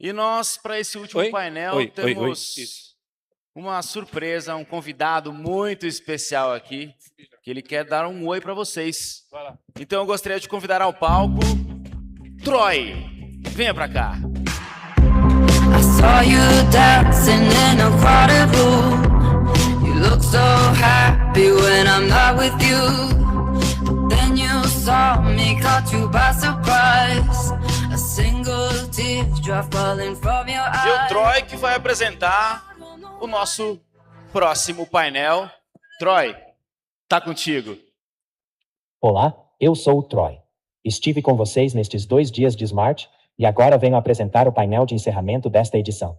E nós, para esse último painel, temos Isso. uma surpresa, um convidado muito especial aqui, que ele quer dar um oi para vocês. Então eu gostaria de convidar ao palco Troy. Venha para cá. I saw you dancing in a crowded room. You look so happy when I'm not with you. Then you saw me, caught you by surprise. A single teardrop falling from your E o eyes. Troy que vai apresentar o nosso próximo painel. Troy, tá contigo. Olá, eu sou o Troy. Estive com vocês nestes 2 dias de Smart e agora venho apresentar o painel de encerramento desta edição.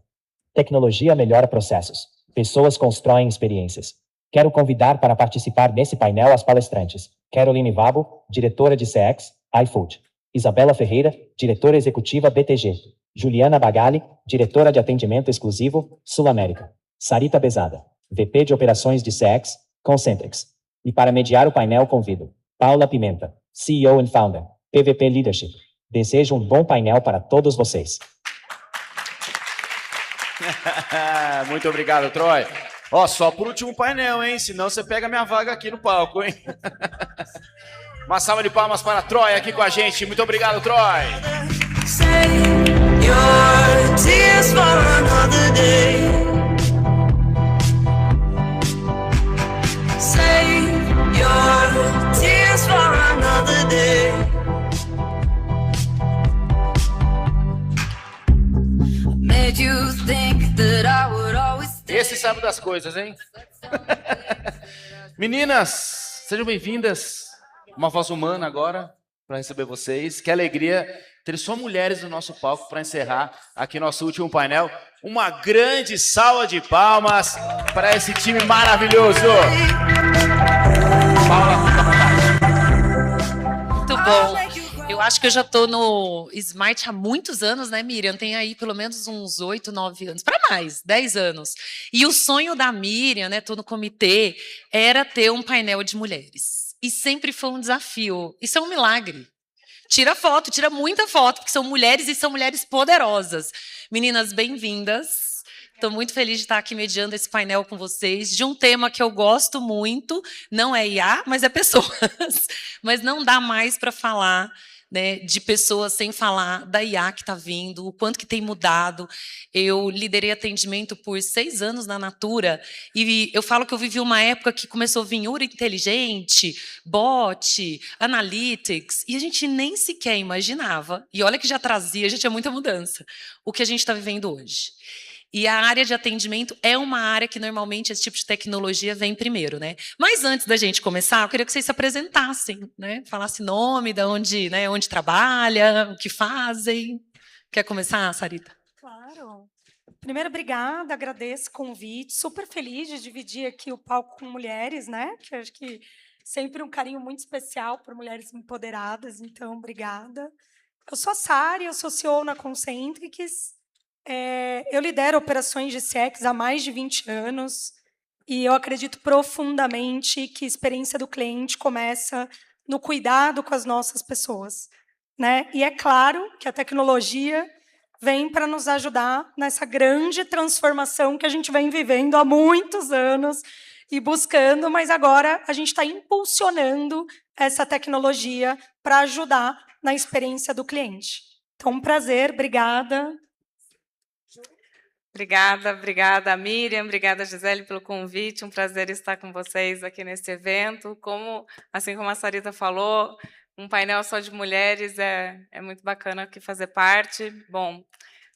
Tecnologia melhora processos. Pessoas constroem experiências. Quero convidar para participar desse painel as palestrantes Caroline Vabo, diretora de CX, iFood. Isabela Ferreira, diretora executiva BTG. Juliana Bagali, diretora de atendimento exclusivo, Sul América. Sarita Bezada, VP de operações de CX, Concentrix. E para mediar o painel convido Paula Pimenta, CEO and Founder, PVP Leadership. Desejo um bom painel para todos vocês. Muito obrigado, Troy. Ó, só por último painel, hein? Senão você pega minha vaga aqui no palco, hein? Uma salva de palmas para Troy aqui com a gente. Muito obrigado, Troy. Save your tears for another day. Save your tears for another day. Made you think that I would always stay. Esse sabe das coisas, hein? Meninas, sejam bem-vindas. Uma voz humana agora para receber vocês. Que alegria ter só mulheres no nosso palco para encerrar aqui nosso último painel. Uma grande salva de palmas para esse time maravilhoso. Paula, fica à vontade. Muito bom. Eu acho que eu já tô no Smart há muitos anos, né, Miriam? Tem aí pelo menos uns 8, 9 anos, para mais, 10 anos. E o sonho da Miriam, né, tô no comitê, era ter um painel de mulheres. E sempre foi um desafio. Isso é um milagre. Tira foto, tira muita foto, porque são mulheres e são mulheres poderosas. Meninas, bem-vindas. Estou muito feliz de estar aqui mediando esse painel com vocês, de um tema que eu gosto muito, não é IA, mas é pessoas. Mas não dá mais para falar, né, de pessoas sem falar da IA que está vindo, o quanto que tem mudado. Eu liderei atendimento por 6 anos na Natura e eu falo que eu vivi uma época que começou a vir URA inteligente, bot, analytics, e a gente nem sequer imaginava, e olha que já trazia, já tinha muita mudança, o que a gente está vivendo hoje. E a área de atendimento é uma área que normalmente esse tipo de tecnologia vem primeiro, né? Mas antes da gente começar, eu queria que vocês se apresentassem, né? Falassem nome, de onde, né? Onde trabalha, o que fazem. Quer começar, Sarita? Claro. Primeiro, obrigada, agradeço o convite. Super feliz de dividir aqui o palco com mulheres, né? Que eu acho que sempre um carinho muito especial por mulheres empoderadas, então, obrigada. Eu sou a Sari, eu sou CEO na Concentrix. Eu lidero operações de CX há mais de 20 anos e eu acredito profundamente que a experiência do cliente começa no cuidado com as nossas pessoas, né? E é claro que a tecnologia vem para nos ajudar nessa grande transformação que a gente vem vivendo há muitos anos e buscando, mas agora a gente está impulsionando essa tecnologia para ajudar na experiência do cliente. Então, um prazer, obrigada. Obrigada, Miriam, obrigada, Gisele, pelo convite, um prazer estar com vocês aqui nesse evento. Assim como a Sarita falou, um painel só de mulheres é muito bacana aqui fazer parte. Bom,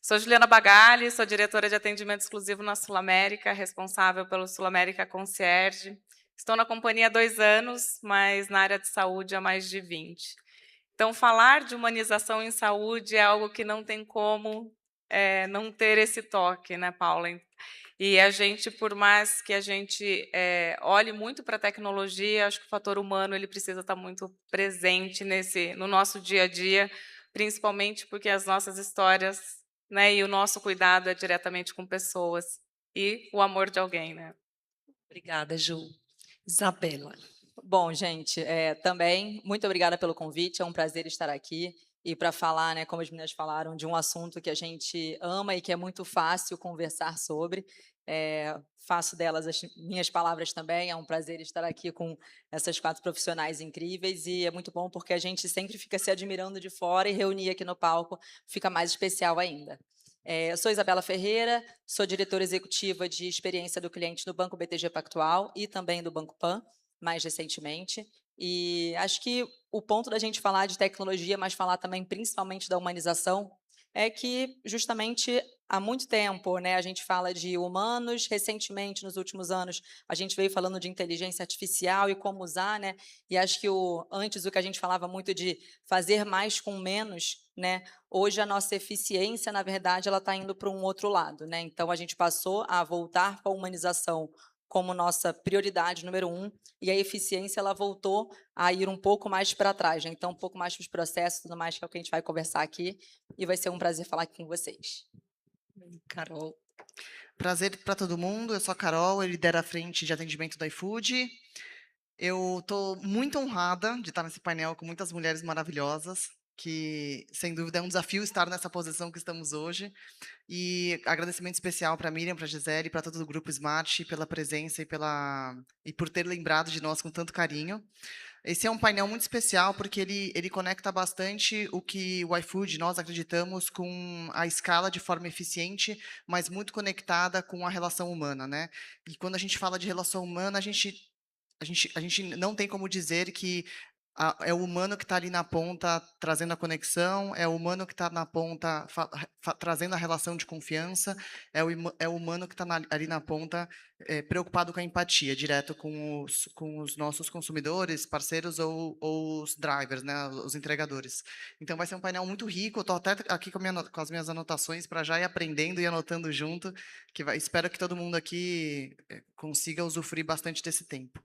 sou Juliana Bagali, sou diretora de atendimento exclusivo na Sul América, responsável pelo Sul América Concierge. Estou na companhia há 2 anos, mas na área de saúde há mais de 20. Então, falar de humanização em saúde é algo que não tem como não ter esse toque, né, Paula? E a gente, por mais que a gente olhe muito para a tecnologia, acho que o fator humano ele precisa estar muito presente no nosso dia a dia, principalmente porque as nossas histórias, né, e o nosso cuidado é diretamente com pessoas e o amor de alguém, né? Obrigada, Ju. Isabela. Bom, gente, também muito obrigada pelo convite, é um prazer estar aqui. e para falar, né, como as meninas falaram, de um assunto que a gente ama e que é muito fácil conversar sobre. Faço delas as minhas palavras também. É um prazer estar aqui com essas 4 profissionais incríveis e é muito bom porque a gente sempre fica se admirando de fora e reunir aqui no palco fica mais especial ainda. Eu sou Isabela Ferreira, sou diretora executiva de experiência do cliente no Banco BTG Pactual e também do Banco Pan, mais recentemente. E acho que o ponto da gente falar de tecnologia, mas falar também principalmente da humanização, é que justamente há muito tempo, né, a gente fala de humanos, recentemente, nos últimos anos, a gente veio falando de inteligência artificial e como usar, né, e acho que antes o que a gente falava muito de fazer mais com menos, né, hoje a nossa eficiência, na verdade, ela está indo para um outro lado, né, então a gente passou a voltar para a humanização como nossa prioridade número 1, e a eficiência ela voltou a ir um pouco mais para trás, né? Então um pouco mais para os processos e tudo mais, que é o que a gente vai conversar aqui, e vai ser um prazer falar aqui com vocês. Carol. Prazer para todo mundo, eu sou a Carol, eu lidero a frente de atendimento do iFood. Eu estou muito honrada de estar nesse painel com muitas mulheres maravilhosas, que, sem dúvida, é um desafio estar nessa posição que estamos hoje. E agradecimento especial para a Miriam, para a Gisele, para todo o Grupo Smart, pela presença e por ter lembrado de nós com tanto carinho. Esse é um painel muito especial porque ele conecta bastante o que o iFood, nós acreditamos, com a escala de forma eficiente, mas muito conectada com a relação humana, né? E quando a gente fala de relação humana, a gente não tem como dizer que é o humano que está ali na ponta trazendo a conexão, é o humano que está na ponta trazendo a relação de confiança, é o humano que está ali na ponta preocupado com a empatia, direto com os nossos consumidores, parceiros ou os drivers, né, os entregadores. Então vai ser um painel muito rico, eu estou até aqui com as minhas anotações para já ir aprendendo e anotando junto, espero que todo mundo aqui consiga usufruir bastante desse tempo.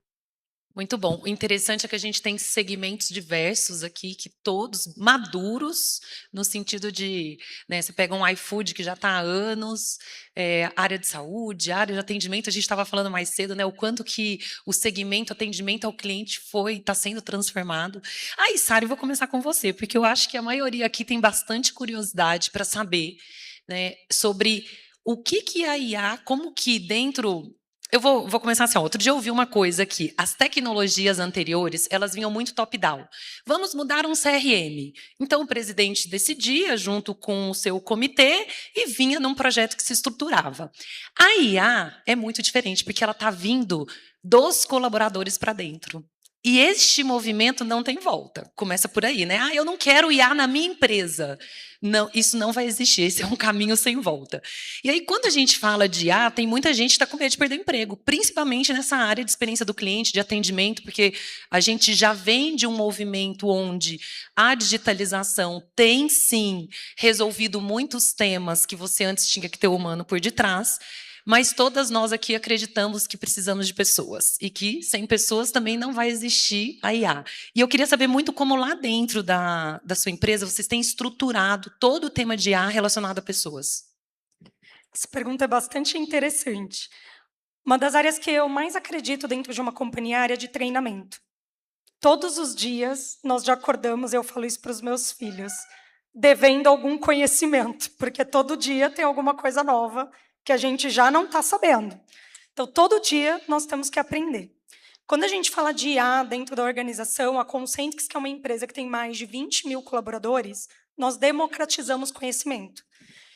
Muito bom. O interessante é que a gente tem segmentos diversos aqui, que todos maduros, no sentido de, né, você pega um iFood que já está há anos, área de saúde, área de atendimento, a gente estava falando mais cedo, né, o quanto que o segmento atendimento ao cliente está sendo transformado. Aí, Sara, eu vou começar com você, porque eu acho que a maioria aqui tem bastante curiosidade para saber, né, sobre o que a IA, como que dentro... Eu vou começar assim, outro dia eu ouvi uma coisa aqui, as tecnologias anteriores, elas vinham muito top-down. Vamos mudar um CRM. Então o presidente decidia junto com o seu comitê e vinha num projeto que se estruturava. A IA é muito diferente, porque ela está vindo dos colaboradores para dentro. E este movimento não tem volta. Começa por aí, né? Eu não quero IA na minha empresa. Não, isso não vai existir, esse é um caminho sem volta. E aí, quando a gente fala de IA, tem muita gente que está com medo de perder o emprego, principalmente nessa área de experiência do cliente, de atendimento, porque a gente já vem de um movimento onde a digitalização tem, sim, resolvido muitos temas que você antes tinha que ter o humano por detrás, mas todas nós aqui acreditamos que precisamos de pessoas e que sem pessoas também não vai existir a IA. E eu queria saber muito como lá dentro da sua empresa vocês têm estruturado todo o tema de IA relacionado a pessoas. Essa pergunta é bastante interessante. Uma das áreas que eu mais acredito dentro de uma companhia é a área de treinamento. Todos os dias nós já acordamos, eu falo isso para os meus filhos, devendo algum conhecimento, porque todo dia tem alguma coisa nova que a gente já não está sabendo. Então, todo dia nós temos que aprender. Quando a gente fala de IA dentro da organização, a Concentrix, que é uma empresa que tem mais de 20 mil colaboradores, nós democratizamos conhecimento.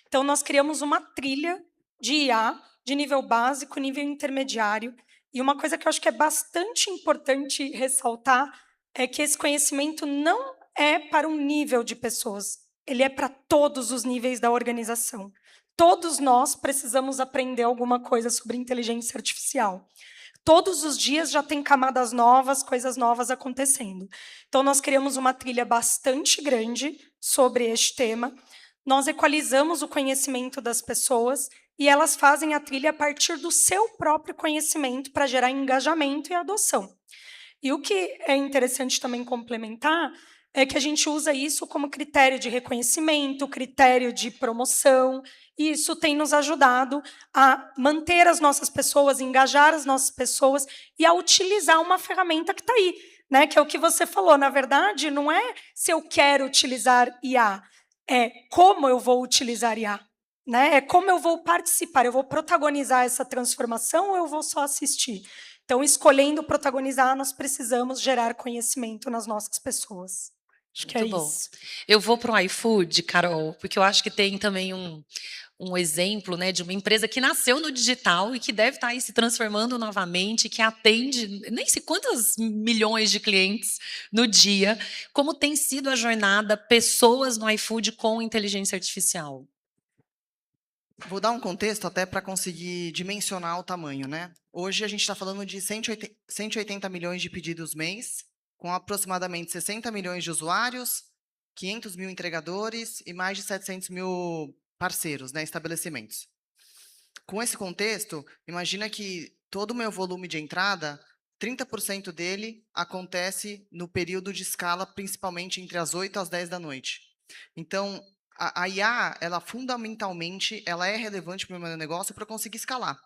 Então, nós criamos uma trilha de IA de nível básico, nível intermediário, e uma coisa que eu acho que é bastante importante ressaltar é que esse conhecimento não é para um nível de pessoas, ele é para todos os níveis da organização. Todos nós precisamos aprender alguma coisa sobre inteligência artificial. Todos os dias já tem camadas novas, coisas novas acontecendo. Então, nós criamos uma trilha bastante grande sobre este tema. Nós equalizamos o conhecimento das pessoas e elas fazem a trilha a partir do seu próprio conhecimento para gerar engajamento e adoção. E o que é interessante também complementar é que a gente usa isso como critério de reconhecimento, critério de promoção, e isso tem nos ajudado a manter as nossas pessoas, engajar as nossas pessoas e a utilizar uma ferramenta que está aí. né? Que é o que você falou. Na verdade, não é se eu quero utilizar IA, é como eu vou utilizar IA. Né? É como eu vou participar, eu vou protagonizar essa transformação ou eu vou só assistir? Então, escolhendo protagonizar, nós precisamos gerar conhecimento nas nossas pessoas. Acho que é Muito bom. isso. Eu vou para o iFood, Carol, porque eu acho que tem também um exemplo, né, de uma empresa que nasceu no digital e que deve estar aí se transformando novamente, que atende nem sei quantas milhões de clientes no dia. Como tem sido a jornada pessoas no iFood com inteligência artificial? Vou dar um contexto até para conseguir dimensionar o tamanho, né? Hoje a gente está falando de 180 milhões de pedidos mês, com aproximadamente 60 milhões de usuários, 500 mil entregadores e mais de 700 mil parceiros, né, estabelecimentos. Com esse contexto, imagina que todo o meu volume de entrada, 30% dele acontece no período de escala, principalmente entre as 8 às 10 da noite. Então, a IA, ela fundamentalmente, ela é relevante para o meu negócio para eu conseguir escalar.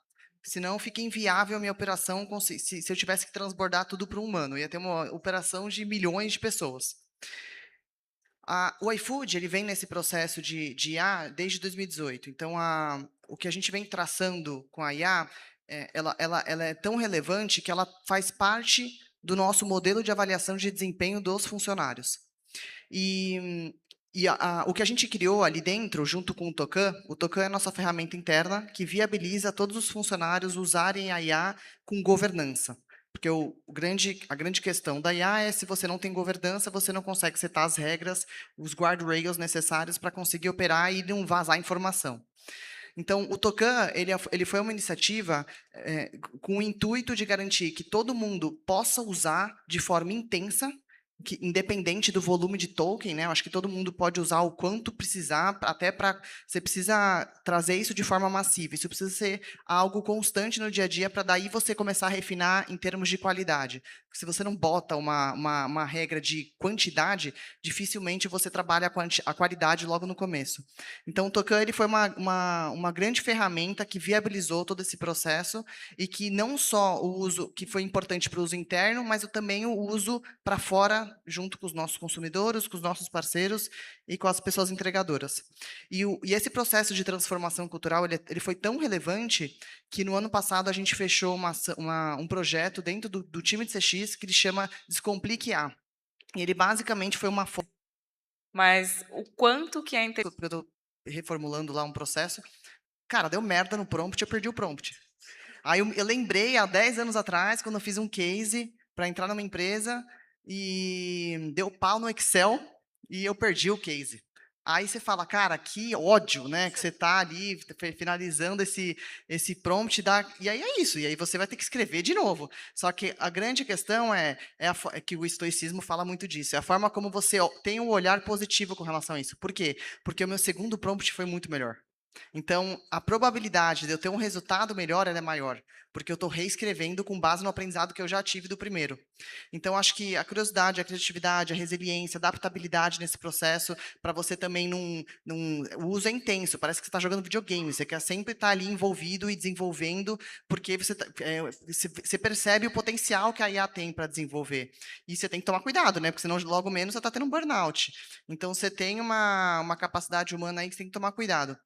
Senão fica inviável a minha operação se eu tivesse que transbordar tudo para um humano. Ia ter uma operação de milhões de pessoas. O iFood ele vem nesse processo de IA desde 2018. Então, o que a gente vem traçando com a IA, ela é tão relevante que ela faz parte do nosso modelo de avaliação de desempenho dos funcionários. O que a gente criou ali dentro, junto com o Tocan é a nossa ferramenta interna que viabiliza todos os funcionários usarem a IA com governança. Porque a grande questão da IA é se você não tem governança, você não consegue setar as regras, os guardrails necessários para conseguir operar e não vazar informação. Então, o Tocan ele foi uma iniciativa com o intuito de garantir que todo mundo possa usar de forma intensa, independente do volume de token, né? Eu acho que todo mundo pode usar o quanto precisar, até para você precisa trazer isso de forma massiva. Isso precisa ser algo constante no dia a dia para daí você começar a refinar em termos de qualidade. Porque se você não bota uma regra de quantidade, dificilmente você trabalha a qualidade logo no começo. Então, o Tocan ele foi uma grande ferramenta que viabilizou todo esse processo e que não só o uso que foi importante para o uso interno, mas também o uso para fora, junto com os nossos consumidores, com os nossos parceiros e com as pessoas entregadoras. E esse processo de transformação cultural ele foi tão relevante que no ano passado a gente fechou um projeto dentro do time de CX que ele chama Descomplique IA. E ele basicamente foi uma forma... Mas o quanto que é Eu estou reformulando lá um processo. Cara, deu merda no prompt, eu perdi o prompt. Aí eu lembrei, há 10 anos atrás, quando eu fiz um case para entrar numa empresa e deu pau no Excel e eu perdi o case. Aí você fala, cara, que ódio, né? Que você está ali finalizando esse prompt, e aí é isso. E aí você vai ter que escrever de novo. Só que a grande questão é que o estoicismo fala muito disso. É a forma como você tem um olhar positivo com relação a isso. Por quê? Porque o meu segundo prompt foi muito melhor. Então, a probabilidade de eu ter um resultado melhor ela é maior, porque eu estou reescrevendo com base no aprendizado que eu já tive do primeiro. Então, acho que a curiosidade, a criatividade, a resiliência, a adaptabilidade nesse processo, para você também o uso é intenso, parece que você está jogando videogame, você quer sempre estar ali envolvido e desenvolvendo, porque você percebe o potencial que a IA tem para desenvolver. E você tem que tomar cuidado, né? Porque senão logo menos você está tendo um burnout. Então, você tem uma capacidade humana aí que você tem que tomar cuidado.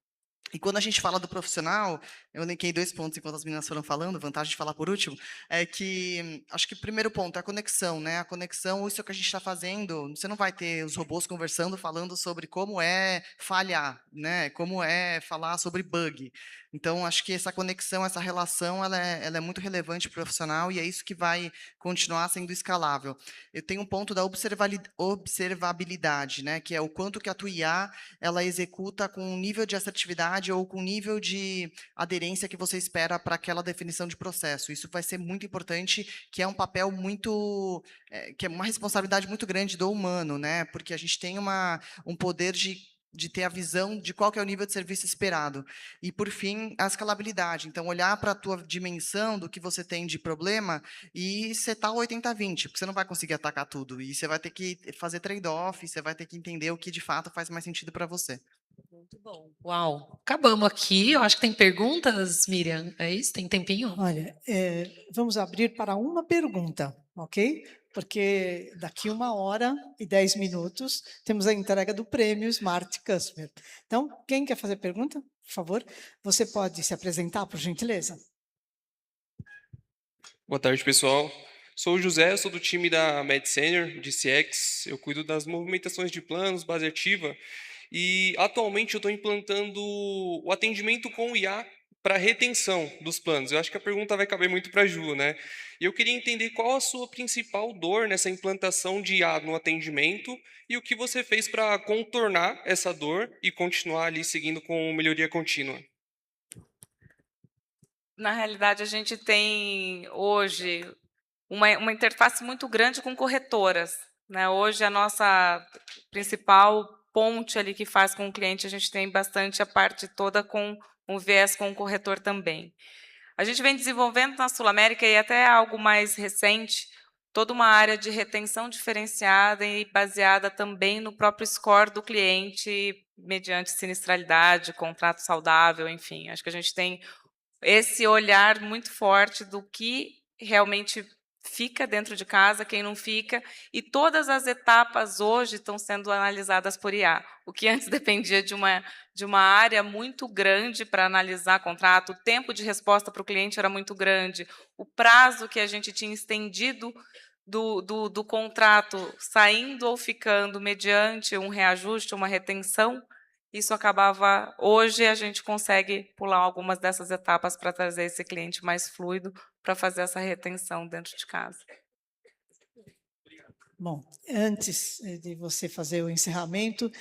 E quando a gente fala do profissional, eu elenquei 2 pontos enquanto as meninas foram falando, vantagem de falar por último, é que acho que o primeiro ponto é a conexão, né? A conexão, isso que a gente está fazendo, você não vai ter os robôs conversando, falando sobre como é falhar, né? Como é falar sobre bug. Então, acho que essa conexão, essa relação, ela é muito relevante para o profissional e é isso que vai continuar sendo escalável. Eu tenho um ponto da observabilidade, né? Que é o quanto que a tua IA, ela executa com um nível de assertividade ou com nível de aderência que você espera para aquela definição de processo. Isso vai ser muito importante, que é um papel muito... que é uma responsabilidade muito grande do humano, né? Porque a gente tem um poder de ter a visão de qual que é o nível de serviço esperado. E, por fim, a escalabilidade. Então, olhar para a tua dimensão do que você tem de problema e setar o 80-20, porque você não vai conseguir atacar tudo. E você vai ter que fazer trade-off, você vai ter que entender o que, de fato, faz mais sentido para você. Muito bom. Uau. Acabamos aqui. Eu acho que tem perguntas, Miriam. É isso? Tem tempinho? Olha, vamos abrir para uma pergunta, ok? porque daqui 1h10 temos a entrega do prêmio Smart Customer. Então, quem quer fazer pergunta, por favor, você pode se apresentar, por gentileza? Boa tarde, pessoal. Sou o José, sou do time da Med Senior, de CX. Eu cuido das movimentações de planos, base ativa. E, atualmente, eu estou implantando o atendimento com o IA para retenção dos planos. Eu acho que a pergunta vai caber muito para a Ju, né? E eu queria entender qual a sua principal dor nessa implantação de IA no atendimento e o que você fez para contornar essa dor e continuar ali seguindo com melhoria contínua. Na realidade, a gente tem hoje uma interface muito grande com corretoras, né? Hoje, a nossa principal ponte ali que faz com o cliente, a gente tem bastante a parte toda com um viés com o corretor também. A gente vem desenvolvendo na Sul-América, e até algo mais recente, toda uma área de retenção diferenciada e baseada também no próprio score do cliente, mediante sinistralidade, contrato saudável, enfim. Acho que a gente tem esse olhar muito forte do que realmente fica dentro de casa, quem não fica, e todas as etapas hoje estão sendo analisadas por IA. O que antes dependia de uma área muito grande para analisar contrato, o tempo de resposta para o cliente era muito grande, o prazo que a gente tinha estendido do contrato saindo ou ficando mediante um reajuste, uma retenção, isso acabava... Hoje, a gente consegue pular algumas dessas etapas para trazer esse cliente mais fluido, para fazer essa retenção dentro de casa. Bom, antes de você fazer o encerramento,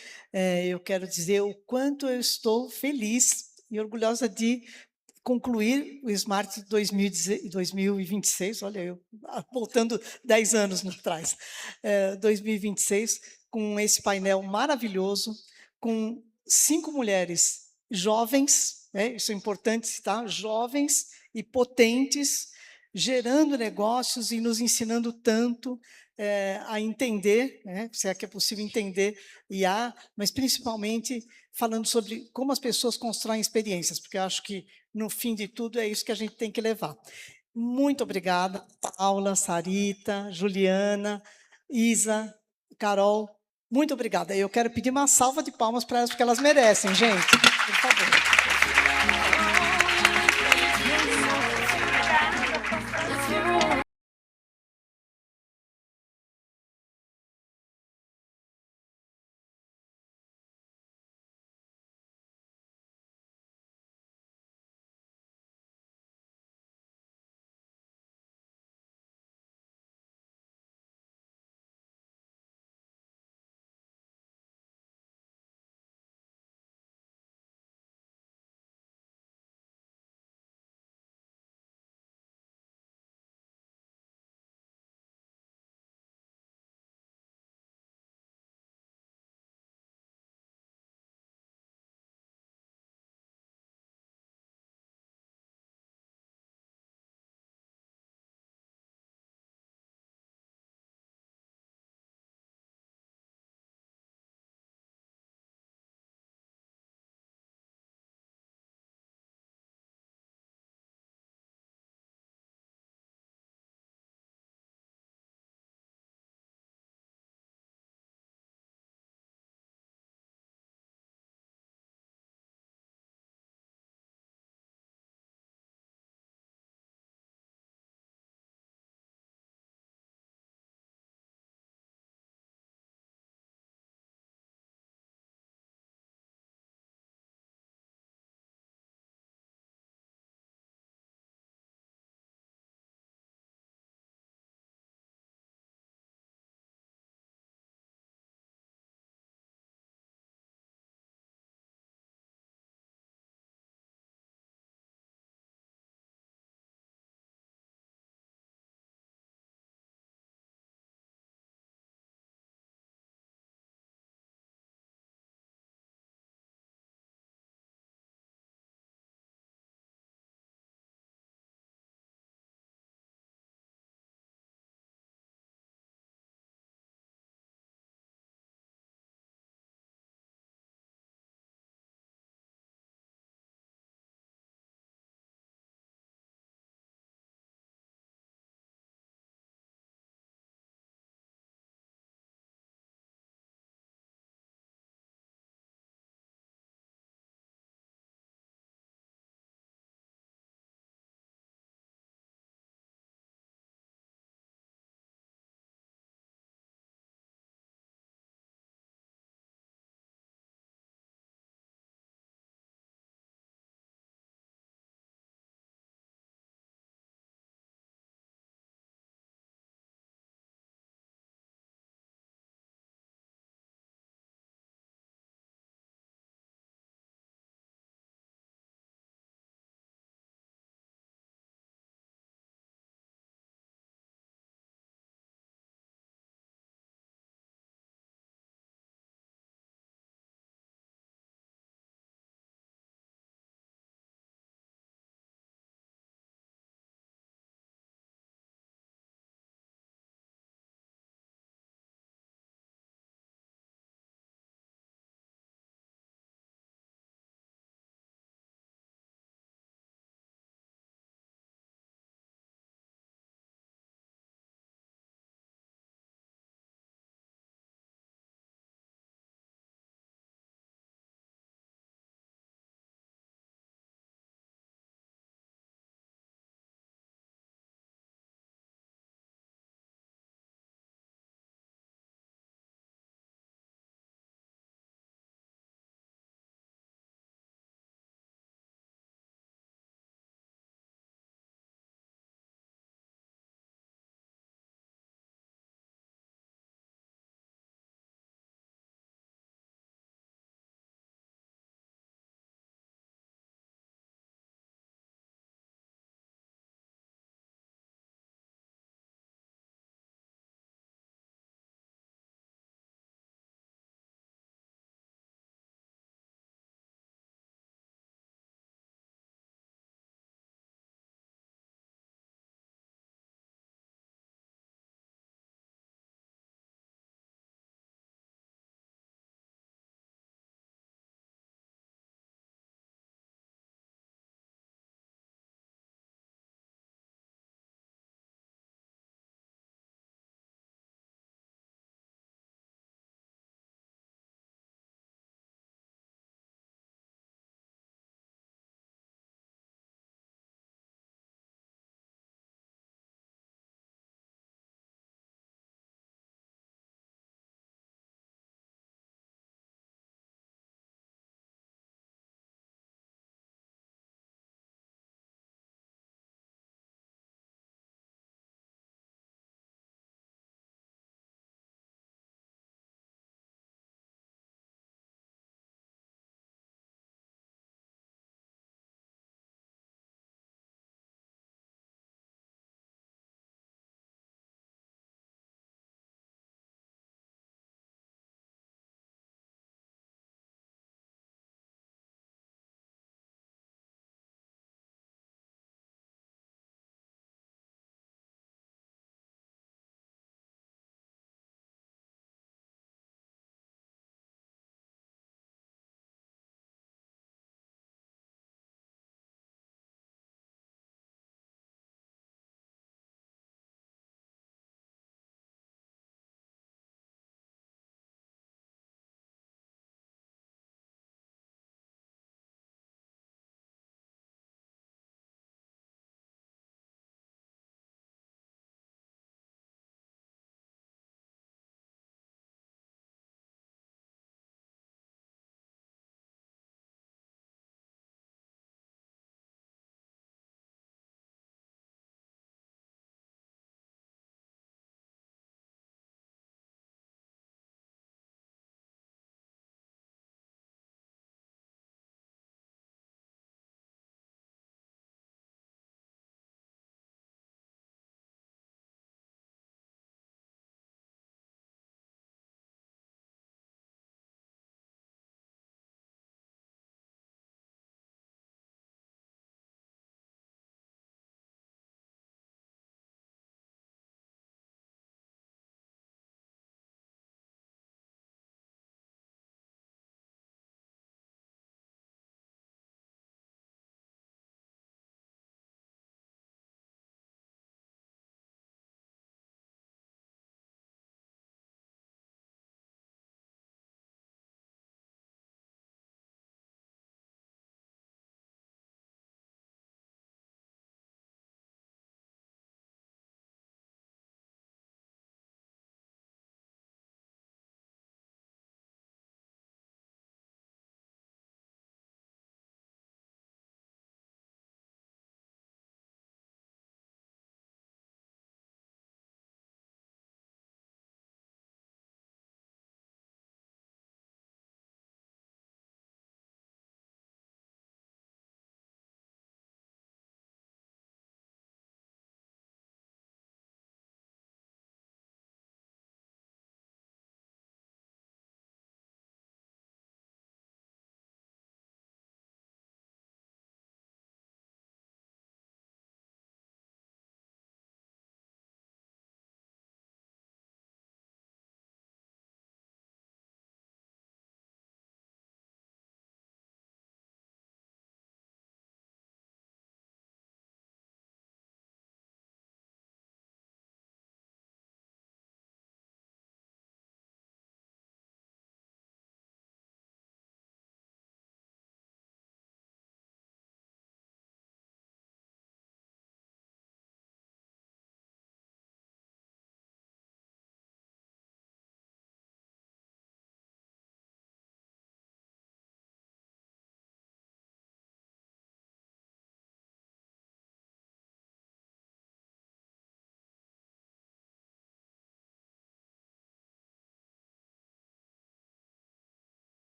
eu quero dizer o quanto eu estou feliz e orgulhosa de concluir o Smart 2026, olha, eu voltando 10 anos atrás, 2026, com esse painel maravilhoso, com 5 mulheres jovens, isso é importante citar, jovens e potentes, gerando negócios e nos ensinando tanto a entender, se é que é possível entender IA, mas principalmente falando sobre como as pessoas constroem experiências, porque eu acho que, no fim de tudo, é isso que a gente tem que levar. Muito obrigada, Paula, Sarita, Juliana, Isa, Carol, muito obrigada. Eu quero pedir uma salva de palmas para elas, porque elas merecem, gente, por favor.